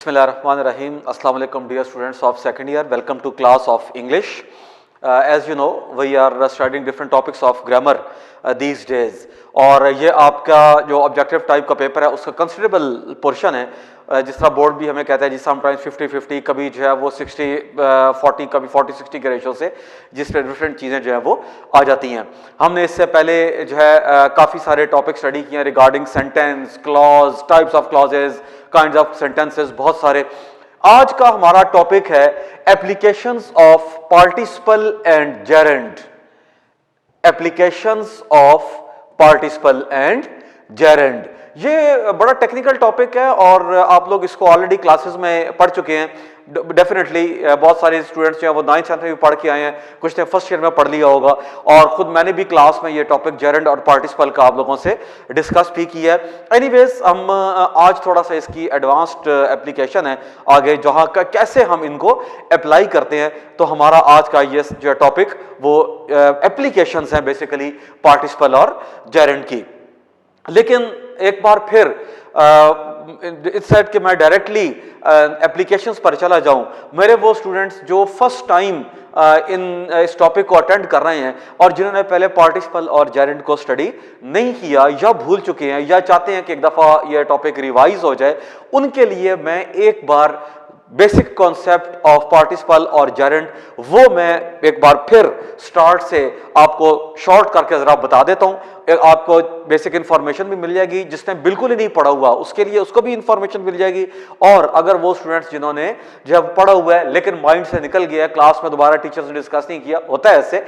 Bismillahirrahmanirrahim. Assalamu alaikum dear students of second year. Welcome to class of English. As you know, we are studying different topics of grammar these days. और ये आपका जो objective type का paper है उसका considerable portion है, जिस तरह बोर्ड भी हमें कहता है, जिस समटाइम्स 50-50, कभी जो है वो 60-40, कभी 40-60 के रेशो से जिस पे डिफरेंट चीज़ें जो है वो आ जाती हैं। हमने इससे पहले जो है काफ़ी सारे टॉपिक स्टडी किए हैं regarding sentence, clause, types of clauses, kinds of sentences, बहुत सारे। आज का हमारा टॉपिक है applications of participle and gerund. Applications of participle and gerund, ये बड़ा टेक्निकल टॉपिक है और आप लोग इसको ऑलरेडी क्लासेस में पढ़ चुके हैं। डेफिनेटली बहुत सारे स्टूडेंट्स जो हैं वो 9th 10th में भी पढ़ के आए हैं, कुछ ने फर्स्ट ईयर में पढ़ लिया होगा, और खुद मैंने भी क्लास में ये टॉपिक जेरेंड और पार्टिसिपल का आप लोगों से डिस्कस भी किया है। एनीवेज, हम आज थोड़ा सा इसकी एडवांस्ड एप्लीकेशन है आगे, जहां का कैसे हम इनको अप्लाई करते हैं। तो हमारा आज का ये जो टॉपिक वो एप्लीकेशंस हैं बेसिकली पार्टिसिपल और जेरेंड की। लेकिन एक बार फिर इस सेट कि मैं डायरेक्टली एप्लीकेशंस पर चला जाऊं, मेरे वो स्टूडेंट्स जो फर्स्ट टाइम इस टॉपिक को अटेंड कर रहे हैं और जिन्होंने पहले पार्टिसिपल और जेरेंड को स्टडी नहीं किया या भूल चुके हैं या चाहते हैं कि एक दफ़ा ये टॉपिक रिवाइज हो जाए, उनके लिए मैं एक बार बेसिक कॉन्सेप्ट ऑफ पार्टिसिपल और जेरेंड वो मैं एक बार फिर स्टार्ट से आपको शॉर्ट करके जरा बता देता हूं। आपको बेसिक इंफॉर्मेशन भी मिल जाएगी, जिसने बिल्कुल ही नहीं पढ़ा हुआ उसके लिए उसको भी इंफॉर्मेशन मिल जाएगी, और अगर वो स्टूडेंट्स जिन्होंने जब पढ़ा हुआ है लेकिन माइंड से निकल गया है, क्लास में दोबारा टीचर्स ने डिस्कस नहीं किया, होता है ऐसे,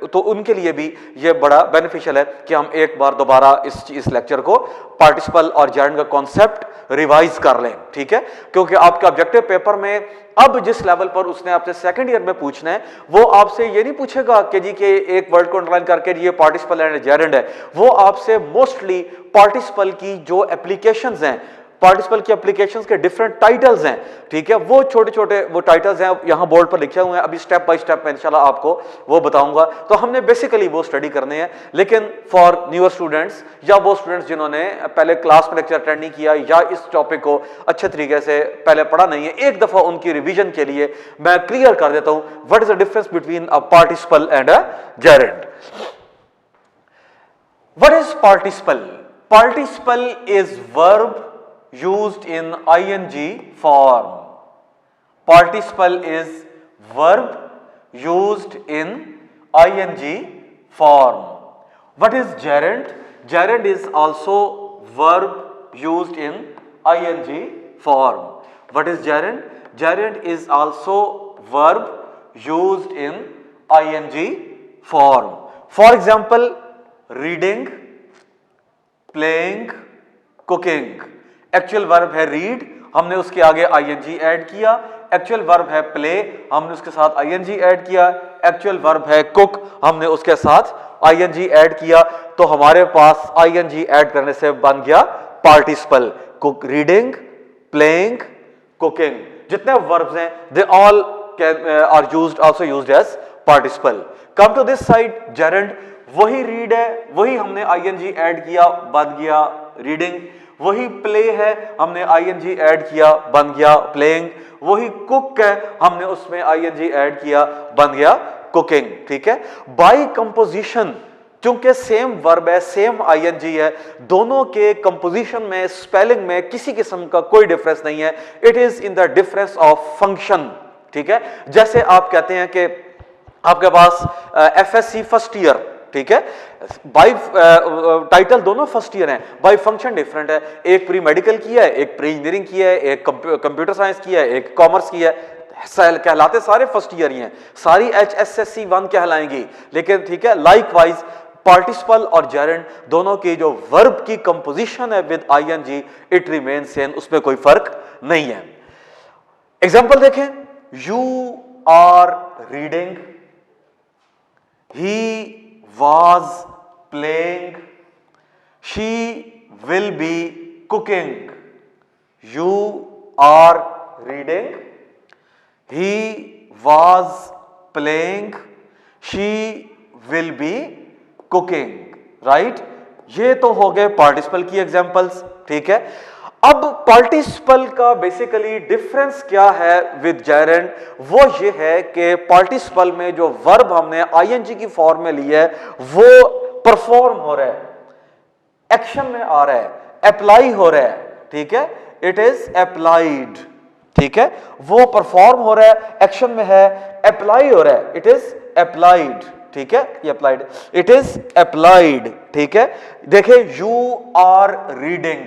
तो उनके लिए भी ये बड़ा बेनिफिशियल है कि हम एक बार दोबारा इस लेक्चर को पार्टिसिपल और जेरेंड का कॉन्सेप्ट रिवाइज कर लें, ठीक है? क्योंकि आपका ऑब्जेक्टिव पेपर में अब जिस लेवल पर उसने आपसे सेकंड ईयर में पूछना है, वो आपसे ये नहीं पूछेगा कि जी के एक वर्ड को अंडरलाइन करके ये पार्टिसिपल एंड जेरेंड है। वो आपसे मोस्टली पार्टिसिपल की जो एप्लीकेशंस हैं, पार्टिसिपल की एप्लीकेशंस के डिफरेंट टाइटल्स हैं, ठीक है, वो छोटे छोटे वो टाइटल्स हैं, यहां बोर्ड पर लिखे हुए हैं, अभी स्टेप बाय स्टेप मैं इंशाल्लाह आपको वो बताऊंगा। तो हमने बेसिकली वो स्टडी करने हैं। लेकिन फॉर न्यूअर स्टूडेंट्स या वो स्टूडेंट्स जिन्होंने पहले क्लास में लेक्चर अटेंड नहीं किया या इस टॉपिक को अच्छे तरीके से पहले पढ़ा नहीं है, एक दफा उनकी रिविजन के लिए मैं क्लियर कर देता हूं what is the difference between a participle and a gerund. What is participle? Participle is verb used in ing form. Participle is verb used in ing form. What is gerund? Gerund is also verb used in ing form. What is gerund? Gerund is also verb used in ing form. For example, reading, playing, cooking. Actual verb है read, हमने उसके आगे ING add किया। Actual verb है play, हमने उसके साथ ING add किया। एक्चुअल वर्ब है कुक, हमने उसके साथ आईएनजी ऐड किया। तो हमारे पास आईएनजी ऐड करने से बन गया participle. Cook, reading, playing, cooking, जितने वर्ब्स हैं they all are used, also used as participle. Come to this side gerund, वही रीड है, वही हमने आईएनजी ऐड किया, बन गया रीडिंग। वही प्ले है, हमने आईएनजी ऐड किया, बन गया प्लेइंग। वही कुक है, हमने उसमें आईएनजी ऐड किया, बन गया कुकिंग, ठीक है? बाय कंपोजिशन, क्योंकि सेम वर्ब है, सेम आईएनजी है, दोनों के कंपोजिशन में, स्पेलिंग में किसी किस्म का कोई डिफरेंस नहीं है। It is in the difference of function, ठीक है? जैसे आप कहते हैं कि आपके पास एफएससी फर्स्ट ईयर, ठीक है, बाय टाइटल दोनों फर्स्ट ईयर हैं, बाय फंक्शन डिफरेंट है। एक प्री मेडिकल किया है, एक प्री इंजीनियरिंग किया है, एक कंप्यूटर साइंस किया है, एक कॉमर्स किया है, कहलाते सारे फर्स्ट ईयर ही हैं, सारी HSSC 1 कहलाएंगी। लेकिन ठीक है, लाइकवाइज पार्टिसिपल और जेरेंड दोनों की जो वर्ब की कंपोजिशन है with ING, it remain same, उसमें कोई फर्क नहीं है। एग्जांपल देखें, you are reading, he was playing, she will be cooking. You are reading, he was playing, she will be cooking. Right? ये तो हो गए पार्टिसिपल की एग्जांपल्स, ठीक है? अब पार्टिसिपल का बेसिकली डिफरेंस क्या है विद जेरेंड, वो ये है कि पार्टिसिपल में जो वर्ब हमने आईएनजी की फॉर्म में लिया है वो परफॉर्म हो रहा है, एक्शन में आ रहा है, अप्लाई हो रहा है, ठीक है, इट इज अप्लाइड, ठीक है, वो परफॉर्म हो रहा है, एक्शन में है, अप्लाई हो रहा है, इट इज अप्लाइड, ठीक है, ये अप्लाइड, इट इज अप्लाइड, ठीक है। देखिए यू आर रीडिंग,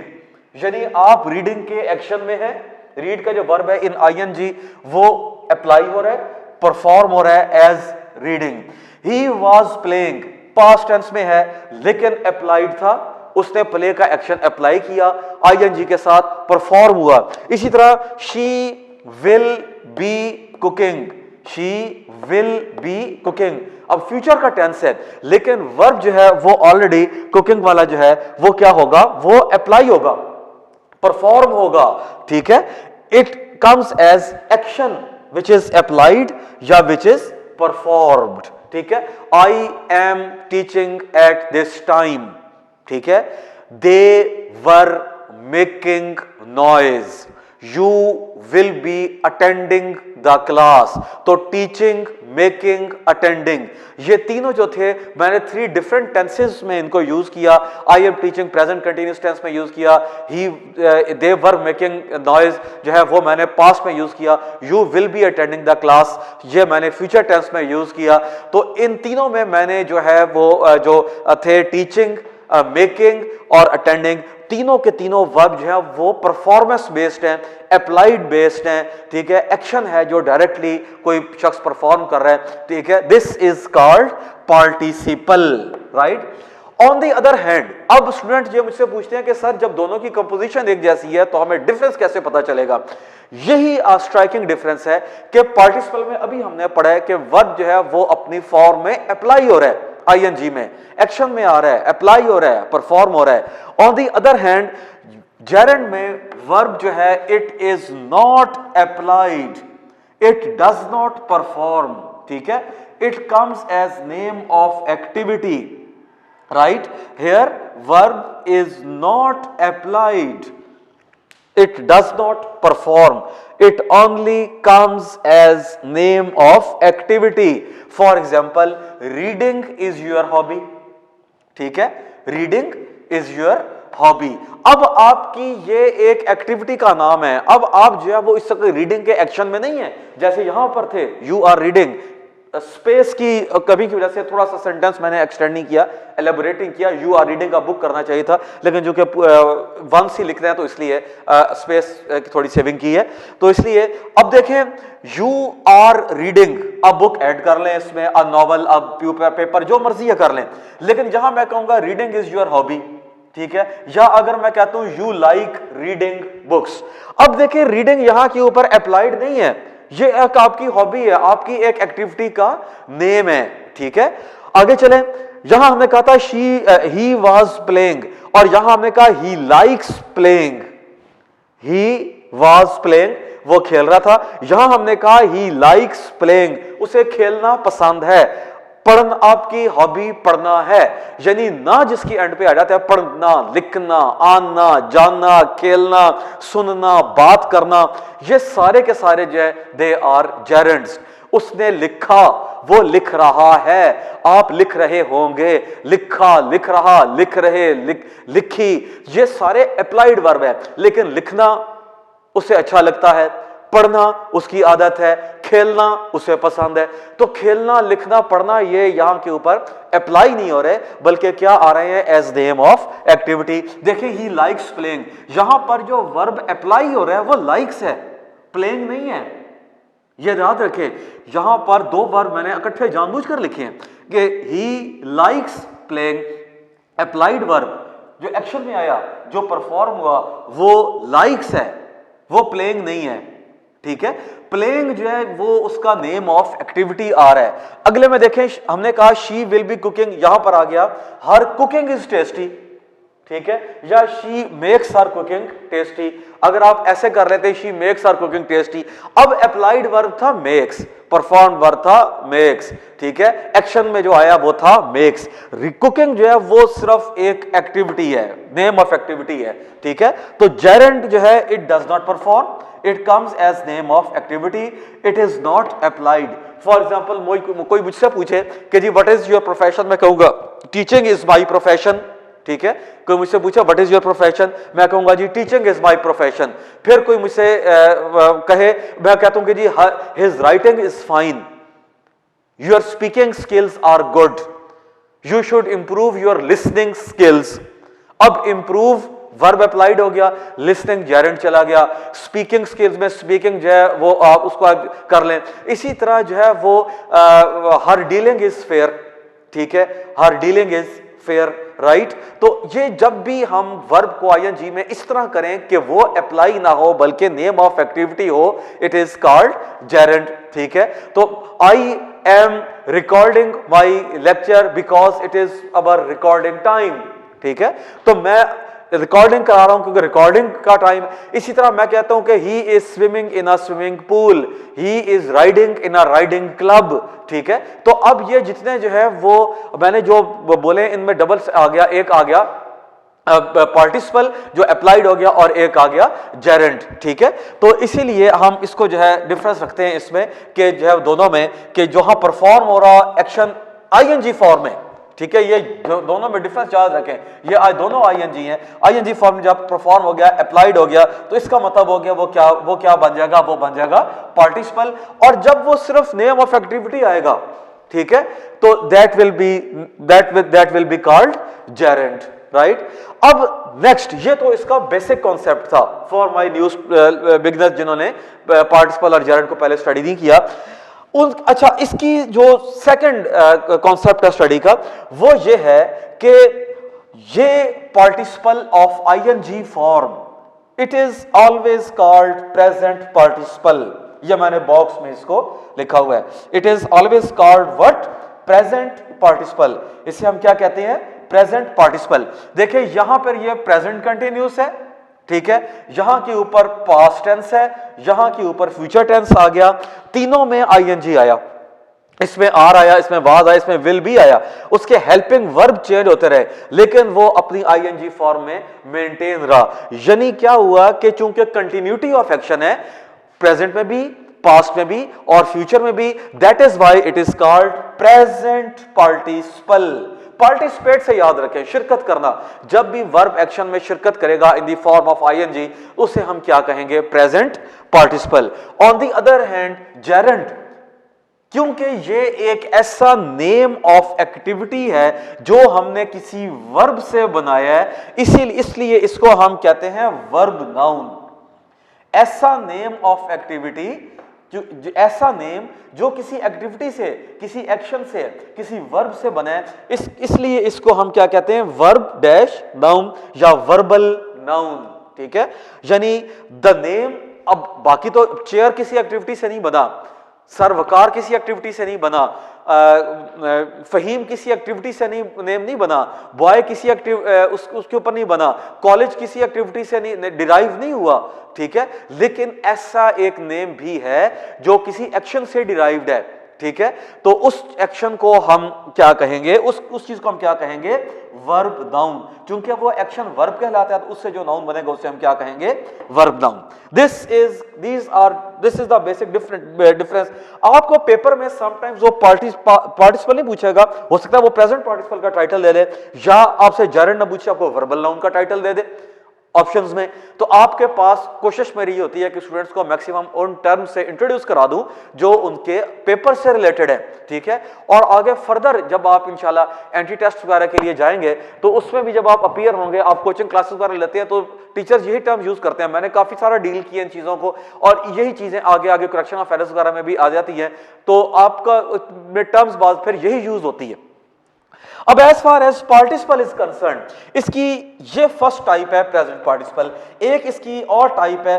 यानी आप रीडिंग के एक्शन में है, रीड का जो वर्ब है इन आईएनजी वो अप्लाई हो रहा है, परफॉर्म हो रहा है as reading. He was playing past tense में है लेकिन अप्लाइड था, उसने प्ले का एक्शन अप्लाई किया, आईएनजी के साथ परफॉर्म हुआ। इसी तरह she will be cooking, she will be cooking, अब फ्यूचर का टेंस है लेकिन वर्ब जो है वो ऑलरेडी कुकिंग वाला जो है वो क्या होगा, वो अप्लाई होगा, परफॉर्म होगा, ठीक है। It comes as action which is applied या विच इज परफॉर्म्ड, ठीक है। I am teaching at this time, ठीक है। They were making noise, you will be attending the class, तो टीचिंग, मेकिंग, अटेंडिंग, ये तीनों जो थे मैंने 3 डिफरेंट टेंसेस में इनको यूज किया। I am teaching present continuous tense में यूज किया, ही दे वर मेकिंग नॉइज जो है वो मैंने पास्ट में यूज किया, you will be attending the class ये मैंने फ्यूचर टेंस में यूज किया। तो इन तीनों में मैंने जो है वो जो थे टीचिंग, मेकिंग और अटेंडिंग, तीनों के तीनों वर्ब जो है वो परफॉर्मेंस बेस्ड हैं, अप्लाइड बेस्ड हैं, ठीक है, एक्शन है जो डायरेक्टली कोई शख्स परफॉर्म कर रहा है, ठीक है। This is called participle, right. On the other hand, अब स्टूडेंट ये मुझसे पूछते हैं कि सर जब दोनों की कंपोजिशन एक जैसी है तो हमें डिफरेंस कैसे पता चलेगा। यही स्ट्राइकिंग डिफरेंस है कि पार्टिसिपल में अभी हमने पढ़ा है कि वर्ब जो है वो अपनी फॉर्म में अप्लाई हो रहा है, आईएनजी में एक्शन में आ रहा है, अप्लाई हो रहा है, परफॉर्म हो रहा है। On the other hand gerund में वर्ब जो है it is not applied, it does not perform, ठीक है, it comes as name of activity, right? Here verb is not applied, it does not perform, it only comes as name of activity. For example, reading is your hobby, ठीक है, reading is your hobby। अब आपकी ये एक activity का नाम है, अब आप जो है वो इस रीडिंग के एक्शन में नहीं है जैसे यहां पर थे, यू आर रीडिंग, स्पेस की कमी की वजह से थोड़ा सा सेंटेंस मैंने एक्सटेंड नहीं किया, एलेबोरेटिंग किया, यू आर रीडिंग का बुक करना चाहिए था लेकिन जो कि वंस ही लिख रहे हैं तो इसलिए स्पेस की थोड़ी सेविंग की है, तो इसलिए अब देखें यू आर रीडिंग, अब बुक ऐड कर लें इसमें, अब नॉवल, अब पेपर, जो मर्जी है कर लें, लेकिन जहां मैं कहूंगा रीडिंग इज योर हॉबी, ठीक है, या अगर मैं कहता हूं यू लाइक रीडिंग बुक्स, अब देखिए रीडिंग यहां के ऊपर अप्लाइड नहीं है, ये एक आपकी हॉबी है, आपकी एक एक्टिविटी का नेम है, ठीक है। आगे चलें, यहां हमने कहा था ही वाज प्लेइंग और यहां हमने कहा he likes playing, he was playing वो खेल रहा था, यहां हमने कहा ही लाइक्स प्लेइंग उसे खेलना पसंद है, पढ़ना आपकी हॉबी पढ़ना है, यानी ना जिसकी एंड पे आ जाता है पढ़ना, लिखना, आना, जानना, खेलना, सुनना, बात करना, ये सारे के सारे जो है दे आर जेरेंड्स। उसने लिखा, वो लिख रहा है, आप लिख रहे होंगे, लिखा, लिख रहा, लिख रहे, लिखी, ये सारे अप्लाइड वर्ब है, लेकिन लिखना उसे अच्छा लगता है, पढ़ना उसकी आदत है, खेलना उसे पसंद है, तो खेलना, लिखना, पढ़ना ये यहां के ऊपर अप्लाई नहीं हो रहे बल्कि क्या आ रहे हैं एज नेम ऑफ एक्टिविटी। देखिए ही लाइक्स प्लेइंग, यहां पर जो वर्ब अप्लाई हो रहा है वो लाइक्स है, प्लेइंग नहीं है, ये याद रखें। यहां पर 2 वर्ब मैंने इकट्ठे जानबूझकर लिखे हैं कि he likes playing, applied verb जो एक्शन में आया, जो परफॉर्म हुआ वो लाइक्स है, वो प्लेइंग नहीं है, ठीक है। प्लेइंग जो है वो उसका नेम ऑफ एक्टिविटी आ रहा है। अगले में देखें, हमने कहा शी विल बी कुकिंग, यहां पर आ गया हर कुकिंग इज टेस्टी, ठीक है, या she makes her cooking tasty, अगर आप ऐसे कर लेते she makes her cooking tasty. अब अप्लाइड वर्ब था मेक्स, परफॉर्म वर्ब था मेक्स, ठीक है, एक्शन में जो आया वो था मेक्स। कुकिंग जो है वो सिर्फ एक एक्टिविटी है, नेम ऑफ एक्टिविटी है, ठीक है। तो जेरेंट जो है it does not perform, it comes as name of activity, it is not applied. For example कोई मुझसे पूछे कि जी व्हाट इज योर प्रोफेशन, मैं कहूंगा टीचिंग इज माई प्रोफेशन, ठीक है। कोई मुझसे पूछा व्हाट इज योर प्रोफेशन, मैं कहूंगा जी टीचिंग इज माय प्रोफेशन। फिर कोई मुझसे कहे, मैं कहता हूं कि जी his writing is fine, your speaking skills are good, you should improve your listening skills. अब इंप्रूव वर्ब अप्लाइड हो गया, लिसनिंग जेरेंट चला गया, स्पीकिंग स्किल्स में स्पीकिंग जो है वो आप उसको कर लें। इसी तरह जो है वो हर डीलिंग इज फेयर, ठीक है, हर डीलिंग इज फेयर, राइट। तो ये जब भी हम वर्ब को आईएनजी में इस तरह करें कि वो अप्लाई ना हो बल्कि नेम ऑफ एक्टिविटी हो, इट इज कॉल्ड जेरेंट, ठीक है। तो I am recording my lecture because it is our recording time, ठीक है। तो मैं रिकॉर्डिंग करा रहा हूं क्योंकि रिकॉर्डिंग का टाइम। इसी तरह मैं कहता हूं कि he is swimming in a swimming pool, he is riding in a riding club, ठीक है। तो अब ये जितने जो है वो मैंने जो बोले इनमें डबल आ गया, एक आ गया पार्टिसिपल जो अप्लाइड हो गया और एक आ गया जेरेंट, ठीक है। तो इसीलिए हम इसको जो है डिफरेंस रखते हैं इसमें कि जो है दोनों में कि जहां परफॉर्म हो रहा एक्शन आईएनजी फॉर्म में, ठीक है, ये दोनों में डिफरेंस याद रखें, ये आज दोनों आईएनजी हैं। आईएनजी फॉर्म में जब परफॉर्म हो गया, अप्लाइड हो गया, तो इसका मतलब हो गया वो क्या बन जाएगा, वो बन जाएगा पार्टिसिपल। और जब वो सिर्फ नेम ऑफ एक्टिविटी आएगा, ठीक है, तो that will be called Geraint, right. अब नेक्स्ट, ये तो इसका बेसिक कॉन्सेप्ट था फॉर माय न्यूज बिगिनर्स जिन्होंने पार्टिसिपल और जेरेंट को पहले स्टडी नहीं किया। अच्छा, इसकी जो सेकंड कॉन्सेप्ट है स्टडी का वो ये है कि ये participle of ING form it is always called present participle. ये मैंने बॉक्स में इसको लिखा हुआ है, it is always called what, present participle. इसे हम क्या कहते हैं, प्रेजेंट पार्टिसिपल। देखिए यहां पर ये प्रेजेंट कंटिन्यूस है, ठीक है, यहां के ऊपर पास्ट टेंस है, यहां के ऊपर फ्यूचर टेंस आ गया, तीनों में आईएनजी आया, इसमें आर आया, इसमें वाज आया, इसमें विल भी आया। उसके हेल्पिंग वर्ब चेंज होते रहे लेकिन वो अपनी आईएनजी फॉर्म में मेंटेन रहा। यानी क्या हुआ कि चूंकि कंटिन्यूटी ऑफ एक्शन है प्रेजेंट में भी, पास्ट में भी और फ्यूचर में भी, that is why it is called present participle. Participate से याद रखें, शिरकत करना। जब भी वर्ब एक्शन में शिरकत करेगा in the form of ING, उसे हम क्या कहेंगे, present participle. On the other hand gerund, क्योंकि ये एक ऐसा नेम ऑफ एक्टिविटी है जो हमने किसी वर्ब से बनाया है, इसलिए इसको हम कहते हैं वर्ब नाउन। ऐसा नेम ऑफ एक्टिविटी, ऐसा नेम जो किसी एक्टिविटी से, किसी एक्शन से, किसी वर्ब से बना है, इसलिए इसको हम क्या कहते हैं, वर्ब डैश नाउन या वर्बल नाउन, ठीक है। यानी द नेम, अब बाकी तो चेयर किसी एक्टिविटी से नहीं बना, सर वकार किसी एक्टिविटी से नहीं बना, फहीम किसी एक्टिविटी से नेम नहीं बना, बॉय किसी उसके ऊपर नहीं बना, कॉलेज किसी एक्टिविटी से नहीं डिराइव नहीं हुआ, ठीक है। लेकिन ऐसा एक नेम भी है जो किसी एक्शन से डिराइव्ड है, ठीक है। तो उस एक्शन को हम क्या कहेंगे, उस चीज को हम क्या कहेंगे, वर्ब नाउन। क्योंकि वो एक्शन वर्ब कहलाता है तो उससे जो नाउन बनेगा उसे हम क्या कहेंगे, verb noun. This is the basic difference. आपको पेपर में समटाइम्स वो पार्टिसिपल नहीं पूछेगा, हो सकता है वो प्रेजेंट पार्टिसिपल का टाइटल ले ले, या आपसे जेरेंट ना पूछे, आपको वर्बल नाउन का टाइटल दे दे ऑप्शंस में। तो आपके पास कोशिश मेरी होती है कि स्टूडेंट्स को मैक्सिमम उन टर्म से इंट्रोड्यूस करा दूं जो उनके पेपर से रिलेटेड है, ठीक है। और आगे फर्दर जब आप इंशाल्लाह एंटी टेस्ट वगैरह के लिए जाएंगे तो उसमें भी जब आप अपीयर होंगे, आप कोचिंग क्लासेस वगैरह लेते हैं तो टीचर्स यही टर्म यूज करते हैं। मैंने काफी सारा डील किया इन चीजों को और यही चीजें आगे आगे करेक्शन ऑफ एरर्स वगैरह में भी आ जाती हैं, तो आपका में टर्म्स बाद फिर यही यूज होती है। अब as far as participle is concern, इसकी ये फर्स्ट टाइप है प्रेजेंट पार्टिसिपल। एक इसकी और टाइप है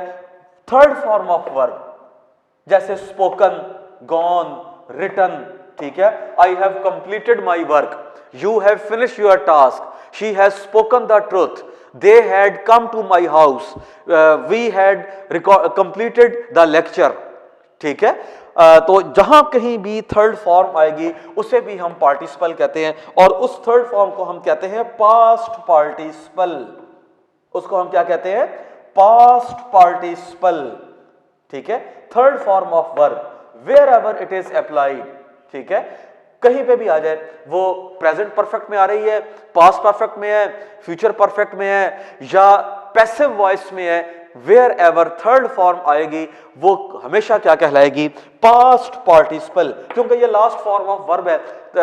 थर्ड फॉर्म ऑफ वर्ब, जैसे स्पोकन, गॉन, रिटन, ठीक है, I have completed my work. You have finished your task. She has spoken the truth. They had come to my house. We had completed the lecture. ठीक है, तो जहां कहीं भी third form आएगी उसे भी हम पार्टिसिपल कहते हैं, और उस थर्ड फॉर्म को हम कहते हैं पास्ट पार्टिसिपल। उसको हम क्या कहते हैं? Past participle. ठीक है, third form of verb wherever it is applied. ठीक है, कहीं पे भी आ जाए, वो प्रेजेंट परफेक्ट में आ रही है, पास्ट परफेक्ट में है, फ्यूचर परफेक्ट में है, या पैसिव वॉइस में है, वेयर एवर थर्ड फॉर्म आएगी वो हमेशा क्या कहलाएगी? पास्ट पार्टिसिपल, क्योंकि ये लास्ट फॉर्म ऑफ वर्ब है,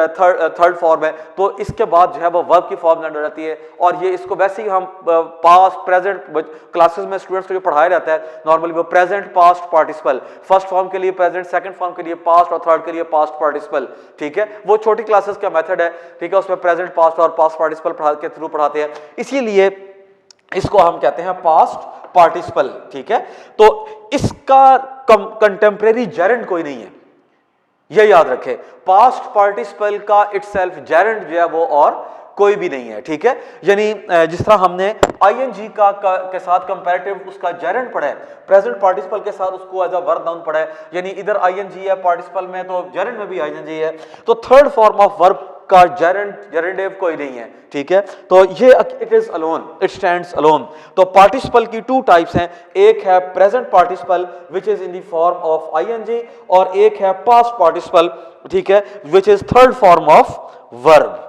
थर्ड फॉर्म है, तो इसके बाद जो है वो वर्ब की फॉर्म लैंड हो जाती है। और ये इसको वैसे ही हम पास्ट प्रेजेंट क्लासेस में स्टूडेंट्स को जो पढ़ाया जाता है नॉर्मली वो present past participle, first form के लिए प्रेजेंट, सेकंड फॉर्म के लिए पास्ट और थर्ड के लिए पास्ट पार्टिसिपल। ठीक है, वो छोटी क्लासेस का मेथड है। ठीक है, उसमें प्रेजेंट पास्ट और पास्ट पार्टिसिपल के थ्रू पढ़ाते हैं, इसीलिए इसको हम कहते हैं पास्ट पार्टिसिपल। ठीक है, तो इसका कंटेम्परेरी जेरेंड कोई नहीं है, ये याद रखें। पास्ट पार्टिसिपल का इटसेल्फ जेरेंड जो है वो और कोई भी नहीं है। ठीक है, यानी जिस तरह हमने आईएनजी के साथ कंपैरेटिव उसका जेरेंड पढ़ा है, प्रेजेंट पार्टिसिपल के साथ उसको एज अ वर्ब नाउन पढ़ा है, यानी इधर आईएनजी है पार्टिसिपल में तो जेरेंड में भी आईएनजी है, तो थर्ड फॉर्म ऑफ वर्ब का जेरेंडेव कोई नहीं है। ठीक है, तो ये it is alone, it stands alone. तो पार्टिसिपल की टू टाइप्स हैं, एक है present participle which is in the form of ING, और एक है पास्ट पार्टिसिपल, ठीक है, which is third form of verb.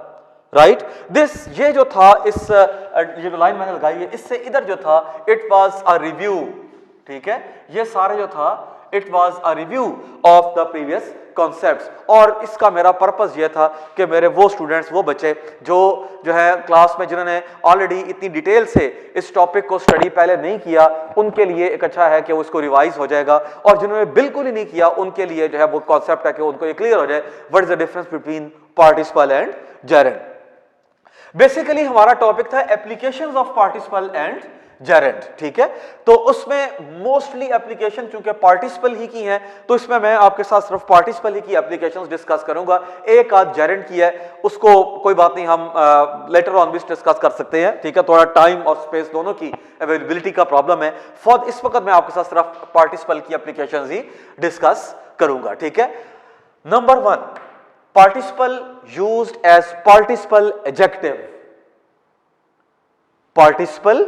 Right, this ये जो था, इस ये जो लाइन मैंने लगाई है, इससे इधर जो था इट वाज अ रिव्यू। ठीक है, ये सारे जो था it was a review of the previous concepts, और इसका मेरा पर्पस ये था कि मेरे वो स्टूडेंट्स, वो बच्चे जो है क्लास में जिन्होंने ऑलरेडी इतनी डिटेल से इस टॉपिक को स्टडी पहले नहीं किया, उनके लिए एक अच्छा है कि वो इसको रिवाइज हो जाएगा, और जिन्होंने बिल्कुल ही नहीं किया उनके लिए जो है वो कॉन्सेप्ट है कि उनको ये क्लियर हो जाए what is the difference between participle and gerund. Basically हमारा टॉपिक था applications of participle and gerund. ठीक है, तो उसमें मोस्टली एप्लीकेशन चूंकि पार्टिसिपल ही की है, तो इसमें मैं आपके साथ सिर्फ पार्टिसिपल ही की एप्लीकेशंस डिस्कस करूंगा। एक आध जेरेंड की है, उसको कोई बात नहीं, हम लेटर ऑन भी डिस्कस कर सकते हैं। ठीक है, थोड़ा टाइम और स्पेस दोनों की अवेलेबिलिटी का प्रॉब्लम है, फॉर इस वक्त मैं आपके साथ सिर्फ पार्टिसिपल की एप्लीकेशंस ही डिस्कस करूंगा। ठीक है, number 1, participle used as participle adjective. Participle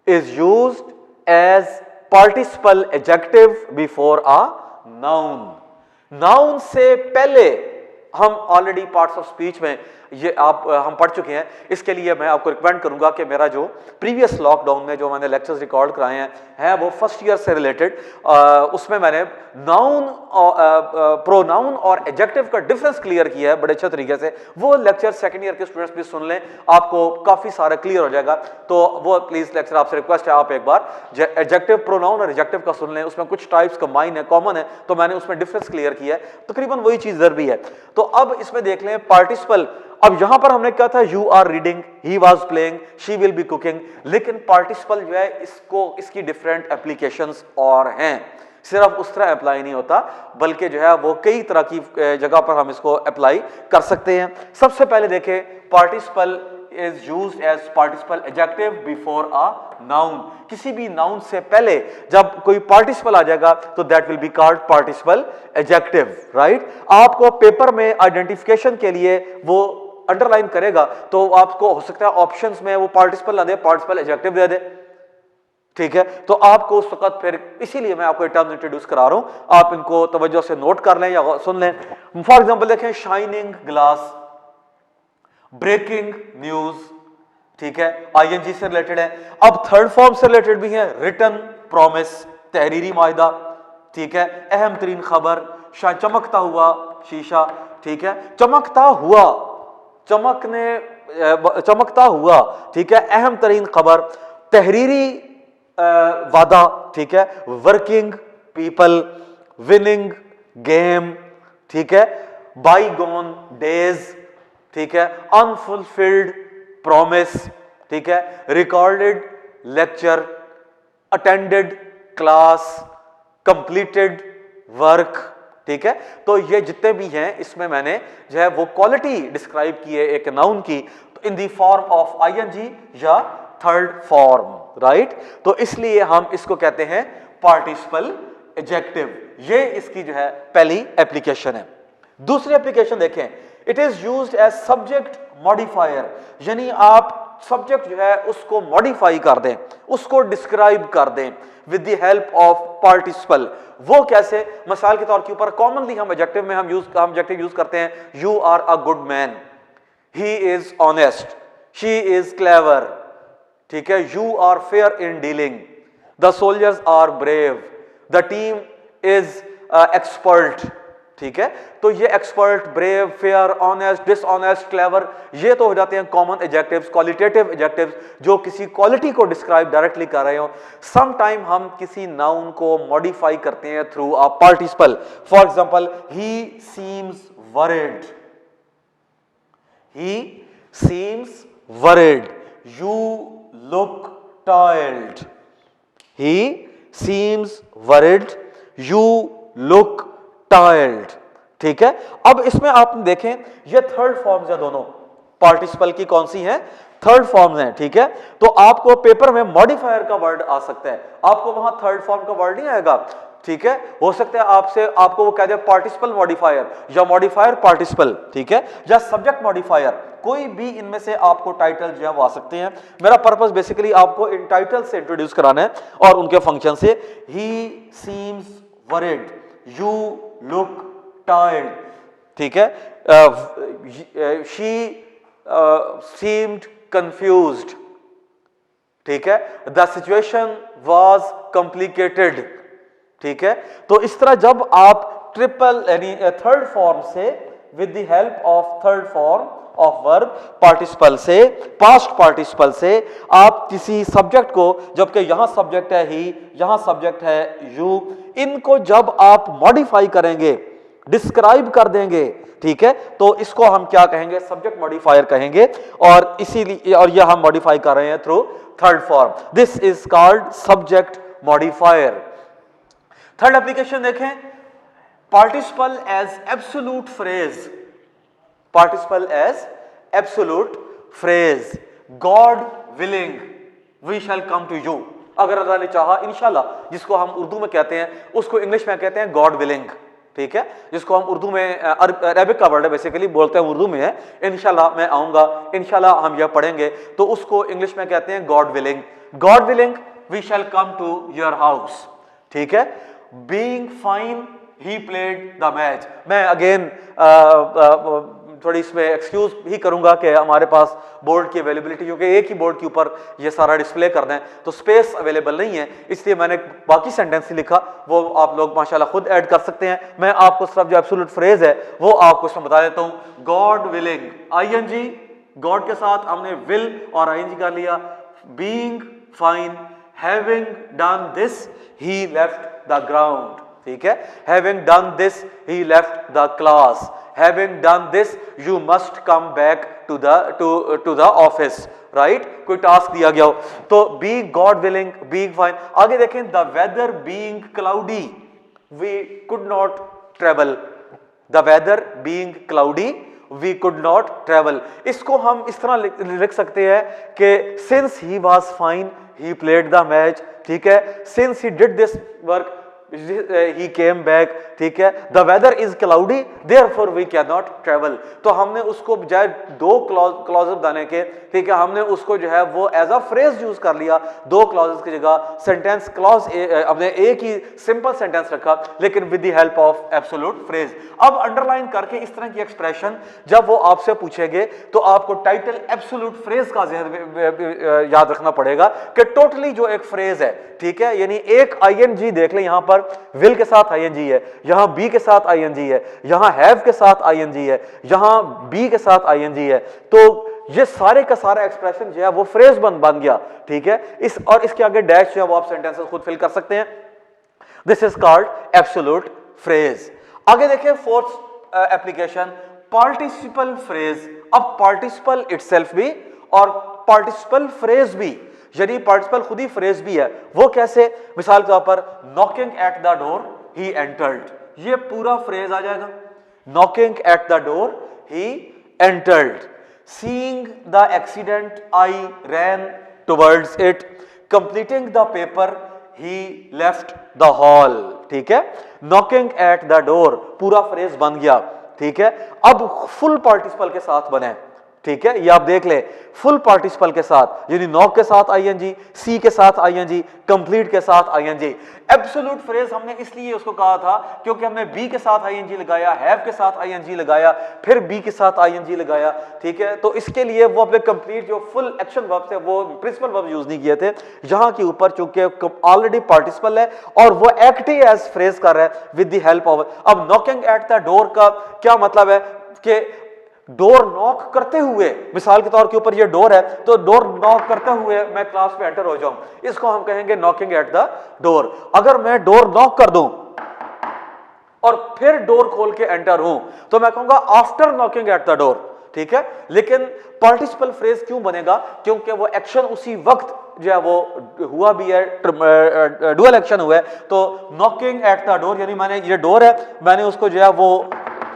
is used as participle adjective before a noun. Noun से पहले हम ऑलरेडी पार्ट्स ऑफ स्पीच में ये हम पढ़ चुके हैं। इसके लिए मैं आपको रिकमेंड करूंगा कि मेरा जो प्रीवियस लॉकडाउन में जो मैंने लेक्चर्स रिकॉर्ड कराए हैं वो फर्स्ट ईयर से रिलेटेड, उसमें मैंने नाउन, प्रोनाउन और एडजेक्टिव का डिफरेंस क्लियर किया है बड़े अच्छे तरीके से। वो लेक्चर सेकंड ईयर के स्टूडेंट्स भी सुन लें, आपको काफी सारा क्लियर हो जाएगा। तो वो प्लीज लेक्चर आपसे रिक्वेस्ट है, आप एक बार एडजेक्टिव, प्रोनाउन और एडजेक्टिव का सुन लें। उसमें कुछ टाइप्स कंबाइन है, कॉमन है, तो मैंने उसमें डिफरेंस क्लियर किया है, तकरीबन वही चीज इधर भी है। तो अब इसमें देख लें पार्टिसिपल। अब यहां पर हमने कहा था you are reading, he was playing, she will be cooking, लेकिन पार्टिसिपल जो है इसकी डिफरेंट एप्लीकेशंस और हैं, सिर्फ उस तरह अप्लाई नहीं होता, बल्कि जो है वो कई तरह की जगह पर हम इसको अप्लाई कर सकते हैं। सबसे पहले देखें, participle is used as participle adjective before a noun. किसी भी नाउन से पहले जब कोई पार्टिसिपल आ जाएगा तो that will be called participle adjective. Right, आपको पेपर में आइडेंटिफिकेशन के लिए वो अंडरलाइन करेगा, तो आपको हो सकता है ऑप्शंस में वो पार्टिसिपल ना दे, पार्टिसिपल एडजेक्टिव दे दे। ठीक है, तो आपको उस वक्त फिर, इसीलिए मैं आपको टर्म्स इंट्रोड्यूस करा रहा हूं, आप इनको तवज्जो से नोट कर लें या सुन लें। फॉर एग्जांपल देखें, शाइनिंग ग्लास, ब्रेकिंग न्यूज, ठीक है, आईएनजी से रिलेटेड है। अब थर्ड फॉर्म से रिलेटेड भी है, रिटन प्रॉमिस, तहरीरी माहिदा, ठीक है, अहम तरीन खबर, चमकता हुआ शीशा, ठीक है, चमकता हुआ, चमकता हुआ, ठीक है, अहम तरीन खबर, तहरीरी वादा, ठीक है, वर्किंग पीपल, विनिंग गेम, ठीक है, बाईगोन डेज, ठीक है, अनफुलफिल्ड प्रॉमिस, ठीक है, recorded lecture, attended class, completed work, ठीक है। तो ये जितने भी हैं इसमें मैंने जो है वो क्वालिटी डिस्क्राइब की है एक नाउन की, तो in the form of ING या थर्ड फॉर्म, राइट। तो इसलिए हम इसको कहते हैं पार्टिसिपल एडजेक्टिव। ये इसकी जो है पहली एप्लीकेशन है। दूसरी एप्लीकेशन देखें, it is used as subject modifier, यानी आप सब्जेक्ट जो है उसको मॉडिफाई कर दें, उसको डिस्क्राइब कर दें with the help of participle. वो कैसे? मिसाल के तौर के ऊपर कॉमनली हम एडजेक्टिव में हम एडजेक्टिव यूज करते हैं, you are a good man, he is honest, she is clever, ठीक है, you are fair in dealing, the soldiers are brave, the team is expert, ठीक है। तो ये expert, brave, fair, honest, dishonest, clever, ये तो हो जाते हैं कॉमन एडजेक्टिव्स, क्वालिटेटिव एडजेक्टिव्स जो किसी क्वालिटी को डिस्क्राइब डायरेक्टली कर रहे हो। सम टाइम हम किसी नाउन को मॉडिफाई करते हैं through a participle. For example, he seems worried, he seems worried, you look tired, he seems worried, you look tired, ठीक है। अब इसमें आप देखें ये थर्ड फॉर्म्स है, दोनों पार्टिसिपल की कौन सी हैं? थर्ड फॉर्म्स हैं, ठीक है। तो आपको पेपर में मॉडिफायर का वर्ड आ सकता है, आपको वहां थर्ड फॉर्म का वर्ड नहीं आएगा, ठीक है। हो सकता है आपको वो कह दे पार्टिसिपल मॉडिफायर या मॉडिफायर पार्टिसिपल, ठीक है, या सब्जेक्ट मॉडिफायर, कोई भी इनमें से आपको टाइटल जो है वो आ सकते हैं। मेरा पर्पस बेसिकली आपको इन टाइटल से इंट्रोड्यूस कराना है और उनके फंक्शन से। ही seems worried, you look tired, ठीक है, शी सीम्ड कंफ्यूज्ड, ठीक है, द सिचुएशन वाज कॉम्प्लिकेटेड, ठीक है। तो इस तरह जब आप ट्रिपल यानी थर्ड फॉर्म से with the help of third form of verb participle से, पास्ट पार्टिसिपल से आप किसी सब्जेक्ट को, जबकि यहां सब्जेक्ट है ही, यहां सब्जेक्ट है यू, इनको जब आप मॉडिफाई करेंगे, डिस्क्राइब कर देंगे, ठीक है, तो इसको हम क्या कहेंगे? सब्जेक्ट मॉडिफायर कहेंगे। और इसीलिए और यह हम मॉडिफाई कर रहे हैं through third form. This is called subject modifier. Third application देखें, participle as absolute phrase, participle as absolute phrase, God willing we shall come to you, अगर अल्लाह ने चाहा इंशाल्लाह, जिसको हम उर्दू में कहते हैं उसको इंग्लिश में कहते हैं गॉड विलिंग, ठीक है, जिसको हम उर्दू में अरबिक का वर्ड है, बेसिकली बोलते हैं उर्दू में है, इंशाल्लाह मैं आऊंगा, इंशाल्लाह हम यह पढ़ेंगे, तो उसको इंग्लिश में कहते हैं God willing. God willing we shall come to your house, ठीक है। Being fine he played the match. मैं अगेन थोड़ी इसमें एक्सक्यूज ही करूंगा कि हमारे पास बोर्ड की अवेलेबिलिटी, क्योंकि एक ही बोर्ड के ऊपर ये सारा डिस्प्ले कर दें तो स्पेस अवेलेबल नहीं है, इसलिए मैंने बाकी सेंटेंस ही लिखा, वो आप लोग माशाल्लाह खुद ऐड कर सकते हैं। मैं आपको सिर्फ जो एब्सोल्यूट फ्रेज है वो आपको इसमें बता देता हूं। गॉड विलिंग, आईएनजी, गॉड के साथ हमने विल और आईएनजी कर लिया। Being fine, having done this he left the ground, ठीक है, having done this he left the class, having done this you must come back to the office, right? कोई task दिया गया हो तो be God willing, being fine। आगे देखें, the weather being cloudy we could not travel, the weather being cloudy we could not travel। इसको हम इस तरह लिख सकते हैं कि since he was fine he played the match, ठीक है, since he did this work he came back, ठीक है, the weather is cloudy therefore we cannot travel। तो हमने उसको बजाय दो क्लॉज बताने के, ठीक है, हमने उसको जो है वो एज अ फ्रेज यूज कर लिया, दो क्लॉजेस की जगह सेंटेंस क्लॉज हमने एक ही सिंपल सेंटेंस रखा लेकिन with the help of absolute phrase. अब अंडरलाइन करके इस तरह की एक्सप्रेशन जब वो आपसे पूछेंगे तो आपको टाइटल एब्सोल्यूट फ्रेज का याद रखना पड़ेगा कि टोटली जो एक फ्रेज है, ठीक है, यानी एक आईएनजी देख लें, यहां पर विल के साथ आईएनजी है, यहां बी के साथ आईएनजी है, यहां हैव के साथ आईएनजी है, यहां बी के साथ आईएनजी है, तो ये सारे का सारा एक्सप्रेशन जो है वो फ्रेज बन गया, ठीक है। इस और इसके आगे डैश जो है वो आप सेंटेंसेस खुद फिल कर सकते हैं। This is called absolute phrase. आगे देखिए फोर्थ एप्लीकेशन, पार्टिसिपल फ्रेज। अब पार्टिसिपल इटसेल्फ भी और पार्टिसिपल फ्रेज भी, यानी पार्टिसिपल खुद ही फ्रेज भी है। वो कैसे? मिसाल के तौर पर knocking at the door he entered, ये पूरा फ्रेज आ जाएगा। Knocking at the door he entered, seeing the accident I ran towards it, completing the paper he left the hall. ठीक है, नॉकिंग एट द डोर पूरा phrase बन गया। ठीक है, अब फुल पार्टिसिपल के साथ बने। ठीक है, ये आप देख ले, फुल पार्टिसिपल के साथ, यानी नॉक के साथ आईएनजी, सी के साथ आईएनजी, कंप्लीट के साथ आईएनजी। एब्सोल्यूट फ्रेज हमने इसलिए उसको कहा था क्योंकि हमने बी के साथ आईएनजी लगाया, हैव के साथ आईएनजी लगाया, फिर बी के साथ आईएनजी लगाया। ठीक है, तो इसके लिए वो अपने कंप्लीट जो फुल एक्शन वर्ब थे वो प्रिंसिपल वर्ब यूज नहीं किए थे। यहां के ऊपर चूंकि ऑलरेडी पार्टिसिपल है और वो एक्ट ही एज फ्रेज कर रहा है विद द हेल्प ऑफ। अब नॉकिंग एट द डोर का क्या मतलब है कि डोर नॉक करते हुए, मिसाल के तौर के ऊपर ये डोर है तो डोर नॉक करते हुए मैं क्लास में एंटर हो जाऊं, इसको हम कहेंगे नॉकिंग एट द डोर। अगर मैं डोर नॉक कर दूं और फिर डोर खोल के एंटर हूं तो मैं कहूंगा after knocking at the door. ठीक है, लेकिन पार्टिसिपल फ्रेज क्यों बनेगा? क्योंकि वो एक्शन उसी वक्त जो है वो हुआ भी है, डुअल एक्शन हुआ है। तो नॉकिंग एट द डोर यानी मैंने, ये डोर है, मैंने उसको जो है वो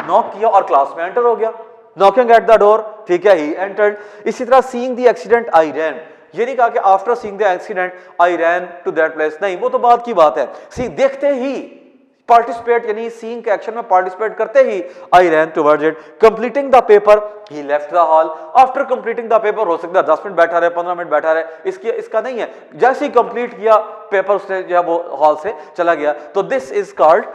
नॉक किया और क्लास में एंटर हो गया। नॉकिंग एट द डोर, ठीक है, ही एंटर्ड। इसी तरह seeing the accident I ran, ये नहीं कहा कि after seeing the accident I ran to that place, नहीं, वो तो बाद की बात है। सी देखते ही पार्टिसिपेट यानी सीइंग के एक्शन में पार्टिसिपेट करते ही I ran towards it, completing the paper he left the hall. After completing the paper, हो सकता है 10 मिनट बैठा रहे, 15 मिनट बैठा रहे, इसका नहीं है, जैसे ही कंप्लीट किया पेपर उसने जो है वो हॉल से चला गया। तो this is called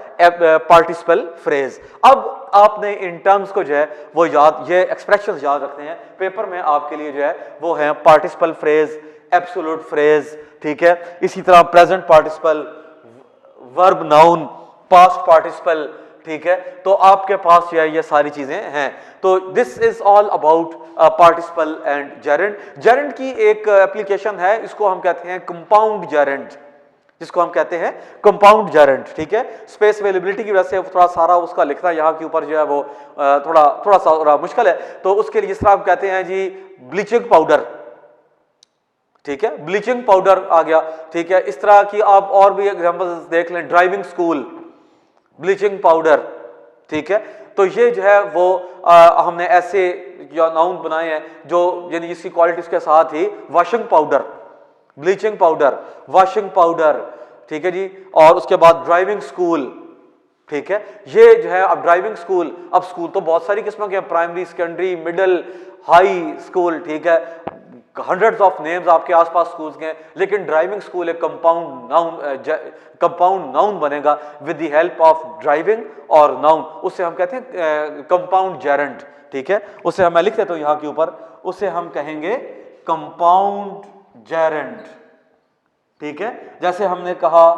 participle phrase. अब आपने इन टर्म्स को जो है वो याद, ये एक्सप्रेशंस याद रखने हैं, पेपर में आपके लिए जो है वो है पार्टिसिपल फ्रेज, एब्सोल्यूट फ्रेज। ठीक है, इसी तरह present participle, verb noun, past participle. ठीक है, तो आपके पास जो है ये सारी चीजें हैं। तो this is all about participle and gerund. Gerund की एक एप्लीकेशन है, इसको हम कहते हैं कंपाउंड जेरेंड, जिसको हम कहते हैं कंपाउंड जेरेंड। ठीक है, स्पेस अवेलेबिलिटी की वजह से थोड़ा सारा उसका लिखना यहाँ के ऊपर जो है वो थोड़ा सा मुश्किल है। तो उसके लिए जिस तरह हम कहते हैं जी ब्लीचिंग पाउडर, ठीक है, ब्लीचिंग पाउडर आ गया। ठीक है, इस तरह की आप और भी एग्जांपल्स देख लें, ड्राइविंग स्कूल, ब्लीचिंग पाउडर। ठीक है, तो ये जो है वो हमने ऐसे नाउन बनाए हैं जो यानी इसकी क्वालिटीज के साथ ही washing powder, bleaching powder, washing powder. ठीक है जी, और उसके बाद ड्राइविंग स्कूल। ठीक है, ये जो है अब ड्राइविंग स्कूल, अब स्कूल तो बहुत सारी किस्म के हैं, primary, secondary, middle, high school. ठीक है, हंड्रेड्स ऑफ नेम्स आपके आसपास स्कूल्स के हैं, लेकिन ड्राइविंग स्कूल एक कंपाउंड नाउन बनेगा with the help of driving और नाउन, उससे हम कहते हैं कंपाउंड जेरेंड। ठीक है, उसे मैं लिख देता हूं यहां के ऊपर, उसे हम कहेंगे कंपाउंड जेरेंड। ठीक है, जैसे हमने कहा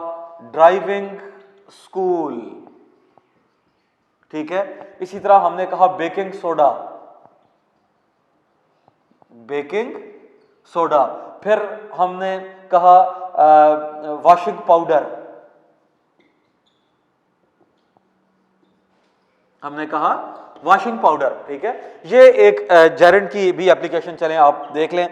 ड्राइविंग स्कूल। ठीक है, इसी तरह हमने कहा बेकिंग सोडा, बेकिंग सोडा, फिर हमने कहा वॉशिंग पाउडर, हमने कहा वॉशिंग पाउडर। ठीक है, ये एक जेरेंड की भी एप्लीकेशन चले आप देख लें।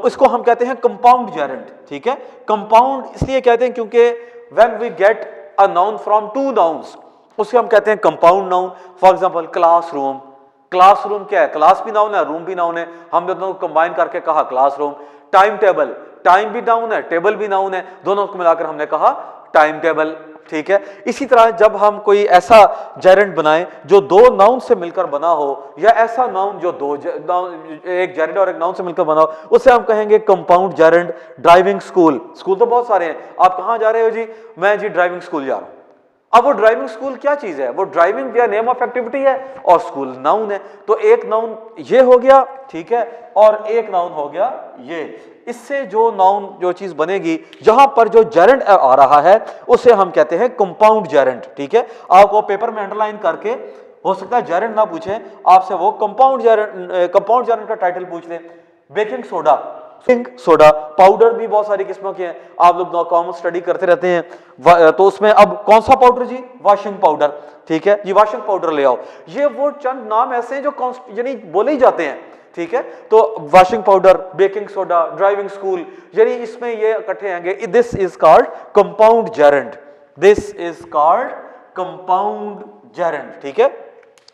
इसको हम कहते हैं कंपाउंड जेरेंड। ठीक है, कंपाउंड इसलिए कहते हैं क्योंकि when we get a noun from two nouns, उसके हम कहते हैं compound noun. For example classroom, classroom क्या है, क्लास भी नाउन है, रूम भी नाउन है, हम दोनों को कंबाइन करके कहा क्लासरूम। टाइम टेबल, टाइम भी नाउन है, टेबल भी नाउन है, दोनों को मिलाकर हमने कहा टाइम टेबल। ठीक है, इसी तरह जब हम कोई ऐसा जेरेंड बनाएं जो दो नाउन से मिलकर बना हो, या ऐसा नाउन जो एक जेरेंड और एक नाउन से मिलकर बना हो, उसे हम कहेंगे compound gerund. Driving school, school तो बहुत सारे हैं, आप कहां जा रहे हो जी, मैं जी ड्राइविंग स्कूल जा रहा हूं। अब वो ड्राइविंग स्कूल क्या चीज है, वो ड्राइविंग या नेम ऑफ एक्टिविटी है और स्कूल नाउन है, तो एक नाउन ये हो गया। ठीक है, और एक नाउन हो गया ये। इससे जो नाउन जो चीज बनेगी, जहां पर जो जेरेंड आ रहा है उसे हम कहते हैं कंपाउंड जेरेंड। ठीक है, आपको पेपर में अंडरलाइन करके, हो सकता है जेरेंड ना पूछे आपसे, वो कंपाउंड जेरेंड का टाइटल पूछ ले। बेकिंग सोडा, सोडा पाउडर भी बहुत सारी किस्मों के हैं, आप लोग कॉमन स्टडी करते रहते हैं, तो उसमें अब कौन सा पाउडर जी, वॉशिंग पाउडर। ठीक है, ये वॉशिंग पाउडर ले आओ, ये वो चंद नाम ऐसे हैं जो यानी बोले ही जाते हैं। ठीक है, तो washing powder, baking soda, driving school, यानी इसमें ये इकट्ठे आएंगे। This is called compound gerund, this is called compound gerund, ठीक है,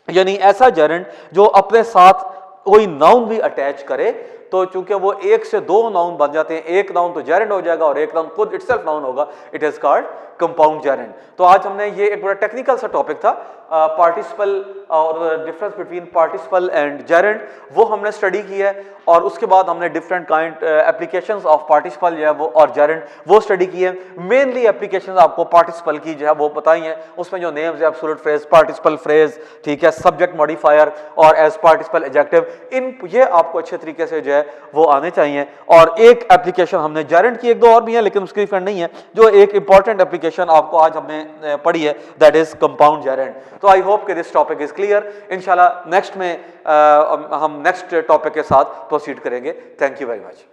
यानी ऐसा जेरेंड जो अपने साथ कोई नाउन भी अटैच करे, तो चूंकि वो एक से दो नाउन बन जाते हैं, एक नाउन तो जेरेंड हो जाएगा और एक नाउन खुद इटसेल्फ नाउन होगा, it is called compound gerund. तो आज हमने ये एक बड़ा टेक्निकल सा टॉपिक था, पार्टिसिपल और difference between participle and gerund, वो हमने स्टडी की है, और उसके बाद हमने different kind applications of participle जो है वो और जेरेंड वो स्टडी की है। मेनली एप्लीकेशंस आपको पार्टिसिपल की जो है वो बताई हैं, उसमें जो नेम्स है एब्सोल्यूट फ्रेज, पार्टिसिपल फ्रेज, ठीक है, सब्जेक्ट मॉडिफायर और एज पार्टिसिपल एडजेक्टिव, इन ये आपको अच्छे तरीके से जो है वो आने चाहिए। और एक एप्लीकेशन हमने जेरेंड की, एक दो और भी है लेकिन उसकी फ्रेंड नहीं है, जो एक इंपॉर्टेंट एप्लीकेशन आपको आज हमने पढ़ी है, दैट इज कंपाउंड जेरेंड। तो आई होप कि दिस टॉपिक इज क्लियर। इंशाल्लाह नेक्स्ट में हम नेक्स्ट टॉपिक के साथ प्रोसीड करेंगे। Thank you very much.